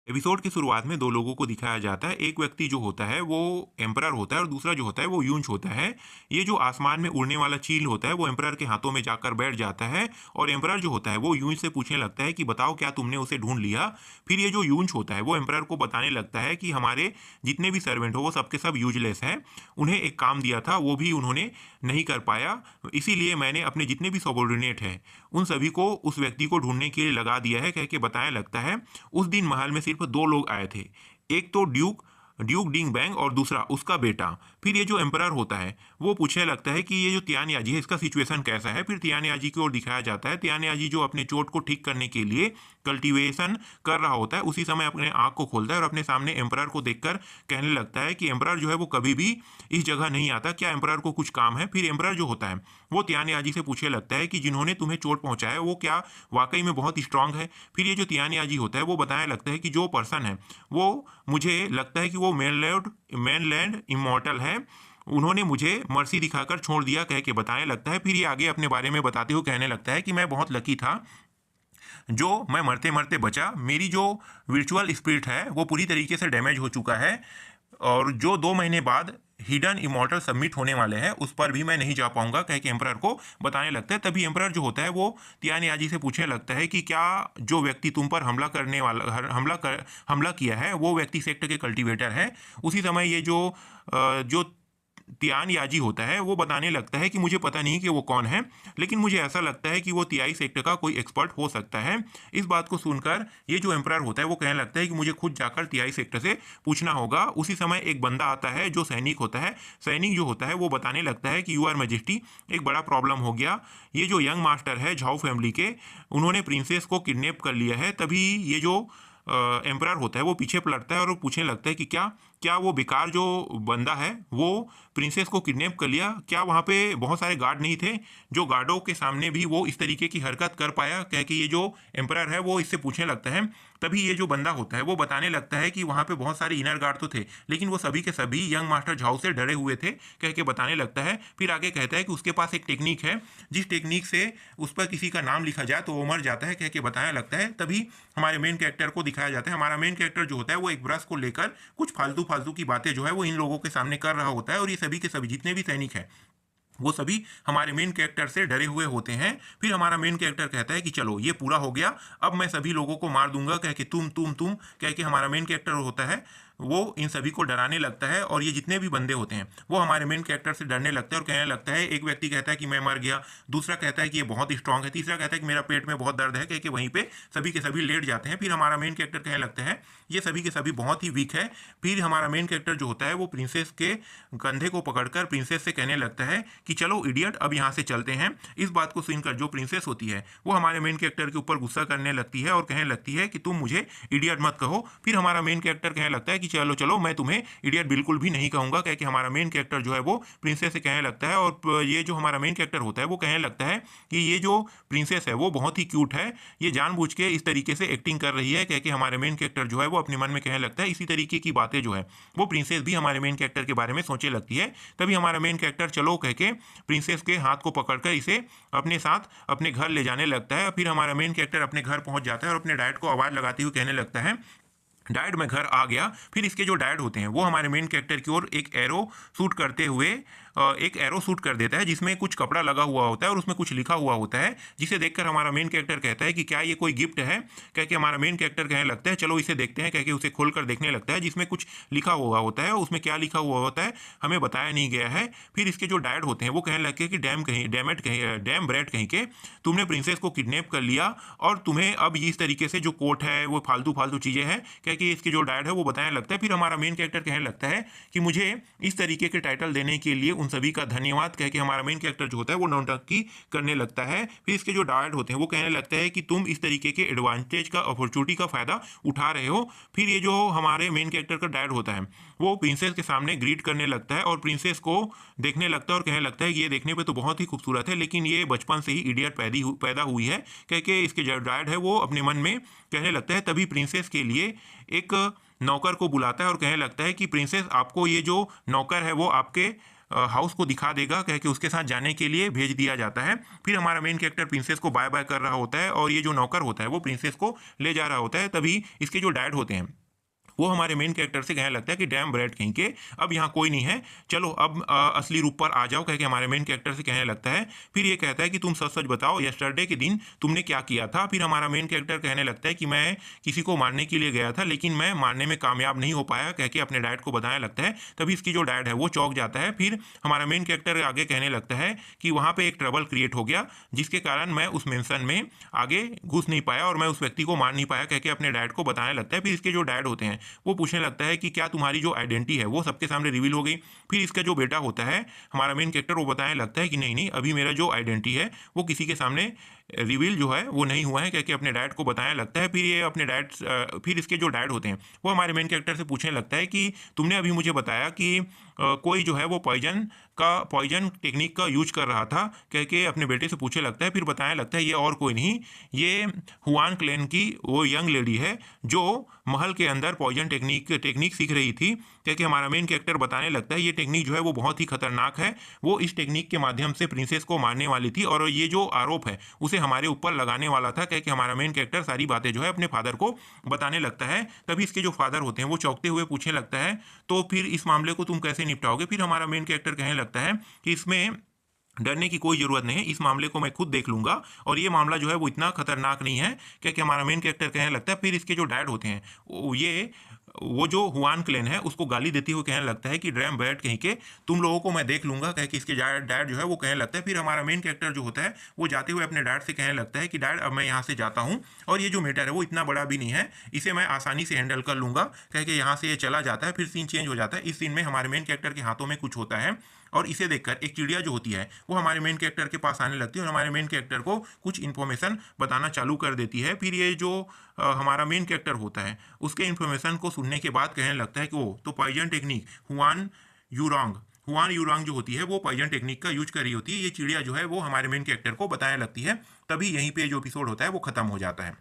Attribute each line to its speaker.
Speaker 1: Episode की शुरुआत में दो लोगों को दिखाया जाता है। एक व्यक्ति जो होता है वो एम्परर होता है और दूसरा जो होता है वो यूंच होता है। ये जो आसमान में उड़ने वाला चील होता है वो एम्परर के हाथों में जाकर बैठ जाता है और एम्परर जो होता है वो यूंच से पूछने लगता है कि बताओ क्या तुमने उसे ढूंढ लिया। फिर ये जो यूंच होता है वो एम्परर को बताने लगता है कि हमारे जितने भी सर्वेंट हो वो सबके सब यूजलेस हैं। उन्हें एक काम दिया था वो भी उन्होंने नहीं कर पाया, इसीलिए मैंने अपने जितने भी सबॉर्डिनेट हैं उन सभी को उस व्यक्ति को ढूंढने के लिए लगा दिया है, कह के बताया लगता है। उस दिन महल में सिर्फ दो लोग आए थे, एक तो ड्यूक ड्यूक डिंग बैंग और दूसरा उसका बेटा। फिर ये जो एम्परर होता है वो पूछने लगता है कि ये जो तियान याजी है इसका सिचुएशन कैसा है। फिर तियान याजी की ओर दिखाया जाता है। तियान याजी जो अपने चोट को ठीक करने के लिए कल्टीवेशन कर रहा होता है, उसी समय अपने आँख को खोलता है और अपने सामने एम्परर को देखकर कहने लगता है कि एम्परर जो है वो कभी भी इस जगह नहीं आता, क्या एम्परर को कुछ काम है। फिर एम्परर जो होता है वो तियान याजी से पूछने लगता है कि जिन्होंने तुम्हें चोट पहुंचाया वो क्या वाकई में बहुत स्ट्रांग है। फिर ये जो तियान याजी होता है वो बताने लगता है कि जो पर्सन है वो मुझे लगता है कि वो मैनलैंड इमॉर्टल है, उन्होंने मुझे मर्सी दिखाकर छोड़ दिया, कह के बताने लगता है। फिर ये आगे अपने बारे में बताते हुए कहने लगता है कि मैं बहुत लकी था जो मैं मरते मरते बचा। मेरी जो वर्चुअल स्पिरिट है वो पूरी तरीके से डैमेज हो चुका है और जो 2 महीने बाद हिडन इमॉर्टल सबमिट होने वाले हैं उस पर भी मैं नहीं जा पाऊंगा, कह के एम्परर को बताने लगता है। तभी एम्परर जो होता है वो तियान याजी से पूछने लगता है कि क्या जो व्यक्ति तुम पर हमला किया है वो व्यक्ति सेक्ट के कल्टीवेटर है। उसी समय ये जो तियान याजी होता है वो बताने लगता है कि मुझे पता नहीं कि वो कौन है, लेकिन मुझे ऐसा लगता है कि वो तियाई सेक्टर का कोई एक्सपर्ट हो सकता है। इस बात को सुनकर ये जो एम्परर होता है वो कहने लगता है कि मुझे खुद जाकर तियाई सेक्टर से पूछना होगा। उसी समय एक बंदा आता है जो सैनिक होता है। सैनिक जो होता है वो बताने लगता है कि यू आर मैजेस्टी, एक बड़ा प्रॉब्लम हो गया। ये जो यंग मास्टर है झाओ फैमिली के, उन्होंने प्रिंसेस को किडनैप कर लिया है। तभी ये जो एम्परर होता है वो पीछे पलटता है और वो पूछने लगता है कि क्या क्या वो बेकार जो बंदा है वो प्रिंसेस को किडनैप कर लिया, क्या वहाँ पे बहुत सारे गार्ड नहीं थे जो गार्डों के सामने भी वो इस तरीके की हरकत कर पाया, कह के ये जो एम्परर है वो इससे पूछने लगता है। तभी ये जो बंदा होता है वो बताने लगता है कि वहाँ पे बहुत सारे इनर गार्ड तो थे लेकिन वो सभी के सभी यंग मास्टर झाओ से डरे हुए थे, कह के बताने लगता है। फिर आगे कहता है कि उसके पास एक टेक्निक है जिस टेक्निक से उस पर किसी का नाम लिखा जाए तो वो मर जाता है, कह के बताने लगता है। तभी हमारे मेन कैरेक्टर को दिखाया जाता है। हमारा मेन कैरेक्टर जो होता है वो एक ब्रश को लेकर कुछ फालतू फालतू की बातें जो है वो इन लोगों के सामने कर रहा होता है और ये सभी के सभी जितने भी सैनिक हैं वो सभी हमारे मेन कैरेक्टर से डरे हुए होते हैं। फिर हमारा मेन कैरेक्टर कहता है कि चलो ये पूरा हो गया, अब मैं सभी लोगों को मार दूंगा, कह के तुम कह के हमारा मेन कैरेक्टर होता है वो इन सभी को डराने लगता है। और ये जितने भी बंदे होते हैं वो हमारे मेन कैरेक्टर से डरने लगते हैं और कहने लगता है। एक व्यक्ति कहता है कि मैं मर गया, दूसरा कहता है कि ये बहुत स्ट्रांग है, तीसरा कहता है कि मेरा पेट में बहुत दर्द है, कह के वहीं पे सभी के सभी लेट जाते हैं। फिर हमारा मेन कैरेक्टर कहने लगता है ये सभी के सभी बहुत ही वीक है। फिर हमारा मेन कैरेक्टर जो होता है वो प्रिंसेस के कंधे को पकड़कर प्रिंसेस से कहने लगता है कि चलो इडियट अब यहाँ से चलते हैं। इस बात को सुनकर जो प्रिंसेस होती है वो हमारे मेन कैरेक्टर के ऊपर गुस्सा करने लगती है और कहने लगती है कि तुम मुझे इडियट मत कहो। फिर हमारा मेन कैरेक्टर कहने लगता है कि चलो चलो मैं तुम्हें इडियट बिल्कुल भी नहीं कहूंगा, कह के हमारा मेन कैरेक्टर जो है वो प्रिंसेस से कहने लगता है। और ये जो हमारा मेन कैरेक्टर होता है वो कहने लगता है कि ये जो प्रिंसेस है वो बहुत ही क्यूट है, ये जानबूझ के इस तरीके से एक्टिंग कर रही है, कह के हमारे मेन कैरेक्टर जो है वो अपने मन में कहने लगता है। इसी तरीके की बातें जो है वो प्रिंसेस भी हमारे मेन कैरेक्टर के बारे में सोचने लगती है। तभी हमारा मेन कैरेक्टर चलो कह के प्रिंसेस के हाथ को पकड़कर इसे अपने साथ अपने घर ले जाने लगता है। फिर हमारा मेन कैरेक्टर अपने घर पहुंच जाता है और अपने डैड को आवाज़ लगाते हुए कहने लगता है डैड मैं घर आ गया। फिर इसके जो डैड होते हैं वो हमारे मेन कैरेक्टर की ओर एक एरो शूट करते हुए एक एरो शूट कर देता है जिसमें कुछ कपड़ा लगा हुआ होता है और उसमें कुछ लिखा हुआ होता है, जिसे देखकर हमारा मेन कैरेक्टर कहता है कि क्या ये कोई गिफ्ट है, कह के हमारा मेन कैरेक्टर कहने लगता है चलो इसे देखते हैं, कह के उसे खोलकर देखने लगता है जिसमें कुछ लिखा हुआ होता है। उसमें क्या लिखा हुआ होता है हमें बताया नहीं गया है। फिर इसके जो डैड होते हैं वो कहने लगते हैं कि डैम ब्रेड कहीं के तुमने प्रिंसेस को किडनैप कर लिया और तुम्हें अब इस तरीके से जो कोट है वो फालतू फालतू चीज़ें हैं, कह के इसके जो डैड है वो बताने लगता है। फिर हमारा मेन कैरेक्टर कहने लगता है कि मुझे इस तरीके के टाइटल देने के लिए उन सभी का धन्यवाद, कह के हमारा मेन कैरेक्टर जो होता है वो नौटंकी करने लगता है। फिर इसके जो डैड होते हैं वो कहने लगता है कि तुम इस तरीके के एडवांटेज का अपॉर्चुनिटी का फायदा उठा रहे हो। फिर ये जो हमारे मेन कैरेक्टर का डैड होता है वो प्रिंसेस के सामने ग्रीट करने लगता है और प्रिंसेस को देखने लगता है और कहने लगता है कि ये देखने पे तो बहुत ही खूबसूरत है लेकिन ये बचपन से ही इडियट पैदा हुई है, कह के इसके जो डैड है वो अपने मन में कहने लगता है। तभी प्रिंसेस के लिए एक नौकर को बुलाता है और कहने लगता है कि प्रिंसेस आपको ये जो नौकर है वो आपके हाउस को दिखा देगा कह के उसके साथ जाने के लिए भेज दिया जाता है। फिर हमारा मेन कैरेक्टर प्रिंसेस को बाय बाय कर रहा होता है और ये जो नौकर होता है वो प्रिंसेस को ले जा रहा होता है। तभी इसके जो डैड होते हैं वो हमारे मेन कैरेक्टर से कहने लगता है कि डैम ब्रैड कहीं के, अब यहाँ कोई नहीं है, चलो अब असली रूप पर आ जाओ कह के हमारे मेन कैरेक्टर से कहने लगता है। फिर ये कहता है कि तुम सच सच बताओ यस्टरडे के दिन तुमने क्या किया था। फिर हमारा मेन कैरेक्टर कहने लगता है कि मैं किसी को मारने के लिए गया था लेकिन मैं मारने में कामयाब नहीं हो पाया कह के अपने डैड को बताने लगता है। तभी इसकी जो डैड है वो चौंक जाता है। फिर हमारा मेन कैरेक्टर आगे कहने लगता है कि वहाँ पे एक ट्रबल क्रिएट हो गया जिसके कारण मैं उस मेंशन में आगे घुस नहीं पाया और मैं उस व्यक्ति को मार नहीं पाया कह के अपने डैड को बताने लगता है। फिर इसके जो डैड होते हैं वो पूछने लगता है कि क्या तुम्हारी जो आइडेंटिटी है वो सबके सामने रिवील हो गई। फिर इसका जो बेटा होता है हमारा मेन कैरेक्टर वो बताने लगता है कि नहीं नहीं, अभी मेरा जो आइडेंटिटी है वो किसी के सामने रिवील जो है वो नहीं हुआ है कह के अपने डैड को बताने लगता है। फिर ये अपने डैड फिर इसके जो डैड होते हैं वो हमारे मेन कैरेक्टर से पूछने लगता है कि तुमने अभी मुझे बताया कि कोई जो है वो पॉइजन टेक्निक का यूज कर रहा था कह के अपने बेटे से पूछने लगता है। फिर बताने लगता है ये और कोई नहीं, ये हुआन क्लैन की वो यंग लेडी है जो महल के अंदर पॉइजन टेक्निक सीख रही थी कह के हमारा मेन कैरेक्टर बताने लगता है। ये टेक्निक जो है वो बहुत ही खतरनाक है, वो इस टेक्निक के माध्यम से प्रिंसेस को मारने वाली थी और ये जो आरोप है उसे हमारे ऊपर लगाने वाला था कह के हमारा मेन कैरेक्टर सारी बातें जो है अपने फादर को बताने लगता है। तभी इसके जो फादर होते हैं वो चौंकते हुए पूछने लगता है तो फिर इस मामले को तुम कैसे निपटाओगे। फिर हमारा मेन कैरेक्टर कहने लगता है कि इसमें डरने की कोई ज़रूरत नहीं है, इस मामले को मैं खुद देख लूंगा और ये मामला जो है वो इतना खतरनाक नहीं है क्योंकि हमारा मेन कैरेक्टर कहने लगता है। फिर इसके जो डैड होते हैं वो जो हुआन क्लेन है उसको गाली देते हुए कहने लगता है कि ड्रैम बैठ कहीं के, तुम लोगों को मैं देख लूंगा कह के इसके डैड जो है वो कहने लगता है। फिर हमारा मेन कैरेक्टर जो होता है वो जाते हुए अपने डैड से कहने लगता है कि डैड अब मैं यहाँ से जाता हूँ और ये जो मैटर है वो इतना बड़ा भी नहीं है, इसे मैं आसानी से हैंडल कर लूंगा कह के यहाँ से ये चला जाता है। फिर सीन चेंज हो जाता है। इस सीन में हमारे मेन कैरेक्टर के हाथों में कुछ होता है और इसे देखकर एक चिड़िया जो होती है वो हमारे मेन कैरेक्टर के पास आने लगती है और हमारे मेन कैरेक्टर को कुछ इन्फॉर्मेशन बताना चालू कर देती है। फिर ये जो हमारा मेन कैरेक्टर होता है उसके इन्फॉर्मेशन को सुनने के बाद कहने लगता है कि वो तो पॉइजन टेक्निक हुआन यूरांग जो होती है वो पॉइजन टेक्निक का यूज कर रही होती है। ये चिड़िया जो है वो हमारे मेन कैरेक्टर को बताने लगती है। तभी यहीं पे जो एपिसोड होता है वो खत्म हो जाता है।